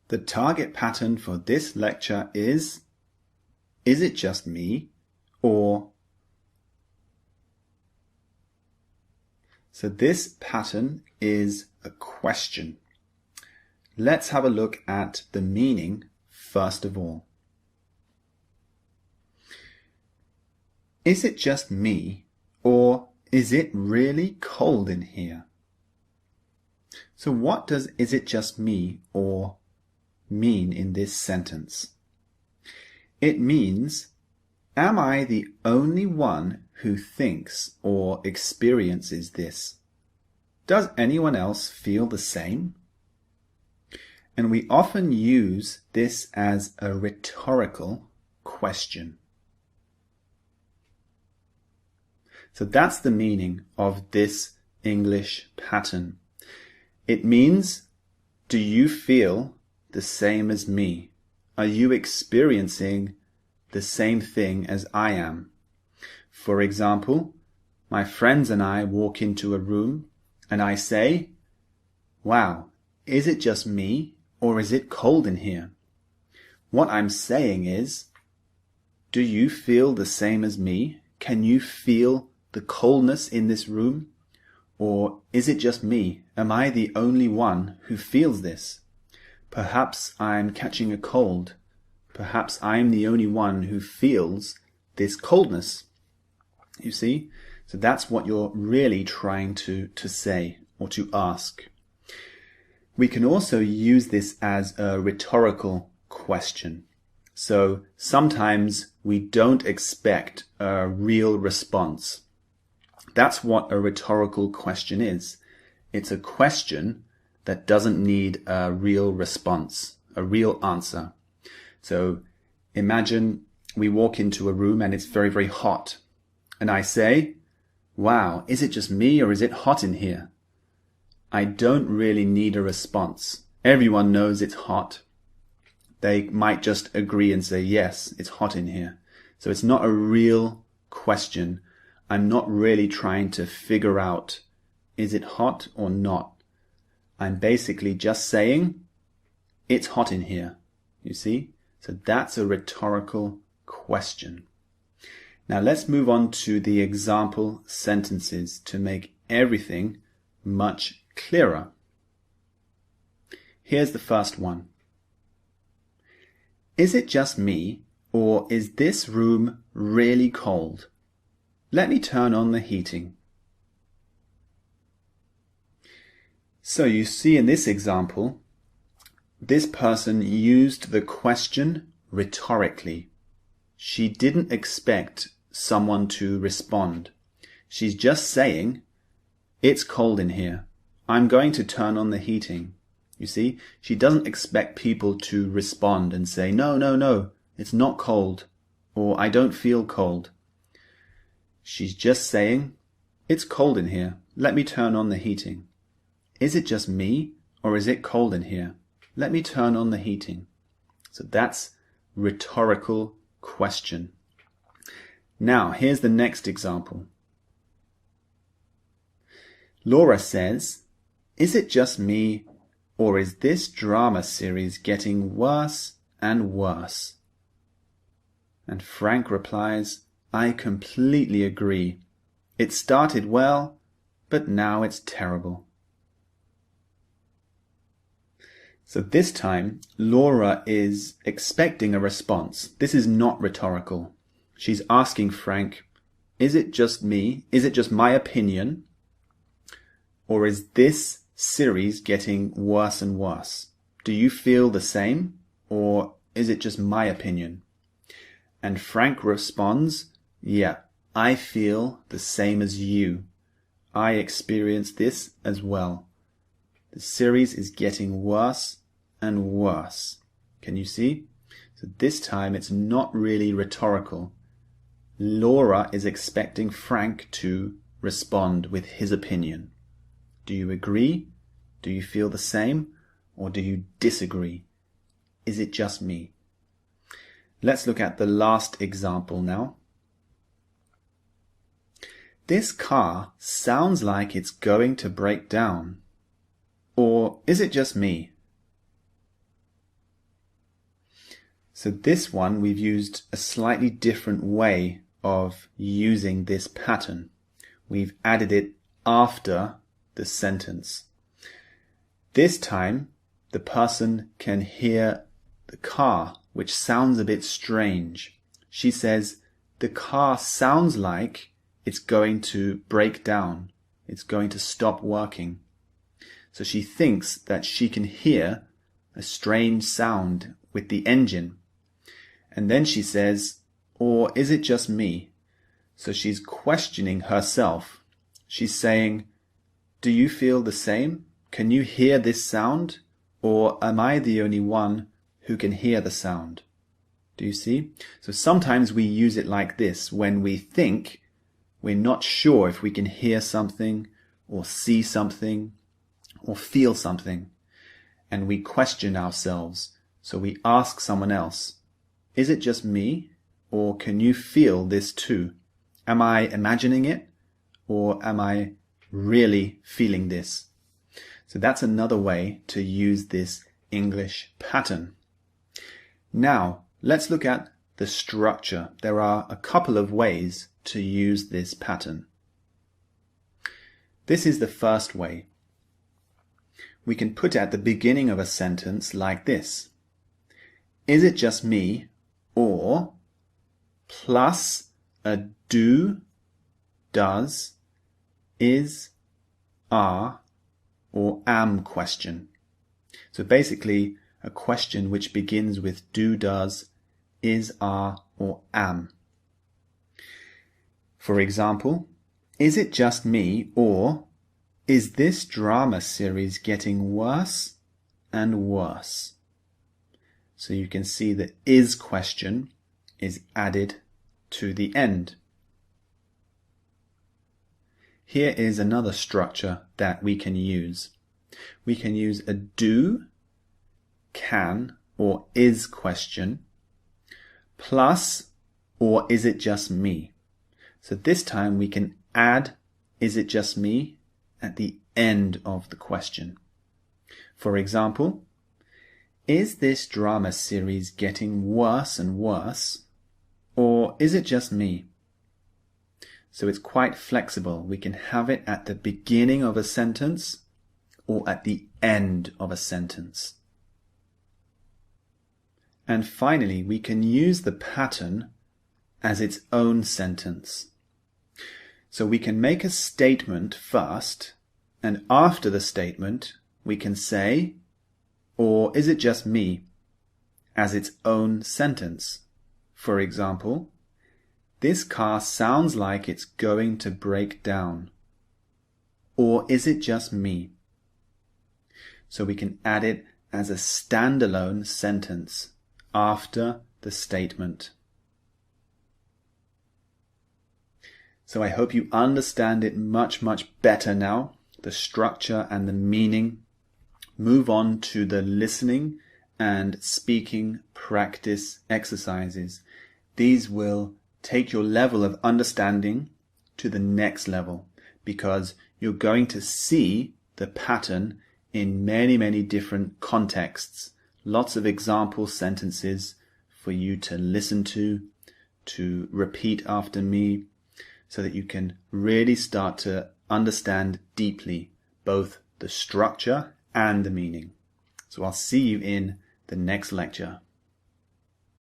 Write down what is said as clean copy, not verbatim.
The target pattern for this lecture is it just me? Or so this pattern is a question. Let's have a look at the meaning first of all. Is it just me, or is it really cold in here? So what does "is it just me" or mean in this sentence? It means, am I the only one who thinks or experiences this? Does anyone else feel the same? And we often use this as a rhetorical question. So that's the meaning of this English pattern. It means, do you feel the same as me? Are you experiencing the same thing as I am? For example, my friends and I walk into a room and I say, wow, is it just me or is it cold in here? What I'm saying is, do you feel the same as me? Can you feel the coldness in this room? Or is it just me? Am I the only one who feels this? Perhaps I'm catching a cold. Perhaps I'm the only one who feels this coldness. You see? So that's what you're really trying to say or to ask. We can also use this as a rhetorical question. So sometimes we don't expect a real response. That's what a rhetorical question is. It's a question that doesn't need a real response, a real answer. So imagine we walk into a room and it's very, very hot. And I say, wow, is it just me or is it hot in here? I don't really need a response. Everyone knows it's hot. They might just agree and say, yes, it's hot in here. So it's not a real question. I'm not really trying to figure out, is it hot or not? I'm basically just saying, it's hot in here. You see? So that's a rhetorical question. Now let's move on to the example sentences to make everything much clearer. Here's the first one. Is it just me, or is this room really cold? Let me turn on the heating. So you see in this example, this person used the question rhetorically. She didn't expect someone to respond. She's just saying, it's cold in here. I'm going to turn on the heating. You see, she doesn't expect people to respond and say, no, no, no, it's not cold, or I don't feel cold. She's just saying, it's cold in here. Let me turn on the heating. Is it just me, or is it cold in here? Let me turn on the heating. So that's rhetorical question. Now, here's the next example. Laura says, is it just me, or is this drama series getting worse and worse? And Frank replies, I completely agree. It started well, but now it's terrible. So this time, Laura is expecting a response. This is not rhetorical. She's asking Frank, is it just me? Is it just my opinion? Or is this series getting worse and worse? Do you feel the same? Or is it just my opinion? And Frank responds, yeah, I feel the same as you. I experience this as well. The series is getting worse and worse. Can you see? So this time it's not really rhetorical. Laura is expecting Frank to respond with his opinion. Do you agree? Do you feel the same? Or do you disagree? Is it just me? Let's look at the last example now. This car sounds like it's going to break down. Or is it just me? So this one, we've used a slightly different way of using this pattern. We've added it after the sentence. This time, the person can hear the car, which sounds a bit strange. She says, the car sounds like it's going to break down. It's going to stop working. So she thinks that she can hear a strange sound with the engine. And then she says, or is it just me? So she's questioning herself. She's saying, do you feel the same? Can you hear this sound? Or am I the only one who can hear the sound? Do you see? So sometimes we use it like this when we think we're not sure if we can hear something or see something or feel something. And we question ourselves. So we ask someone else, is it just me? Or can you feel this too? Am I imagining it? Or am I really feeling this? So that's another way to use this English pattern. Now, let's look at the structure. There are a couple of ways to use this pattern. This is the first way. We can put it at the beginning of a sentence like this. Is it just me? Or plus a do, does, is, are, or am question. So basically a question which begins with do, does, is, are, or am. For example, is it just me, or is this drama series getting worse and worse? So you can see the is question is added to the end. Here is another structure that we can use. We can use a do, can, or is question plus or is it just me? So this time we can add is it just me at the end of the question. For example, is this drama series getting worse and worse? Or is it just me? So it's quite flexible. We can have it at the beginning of a sentence or at the end of a sentence. And finally, we can use the pattern as its own sentence. So we can make a statement first, and after the statement, we can say, or is it just me, as its own sentence. For example, this car sounds like it's going to break down. Or is it just me? So we can add it as a standalone sentence after the statement. So I hope you understand it much better now, the structure and the meaning. Move on to the listening and speaking practice exercises. These will take your level of understanding to the next level because you're going to see the pattern in many different contexts. Lots of example sentences for you to listen to repeat after me, so that you can really start to understand deeply both the structure and the meaning. So I'll see you in the next lecture.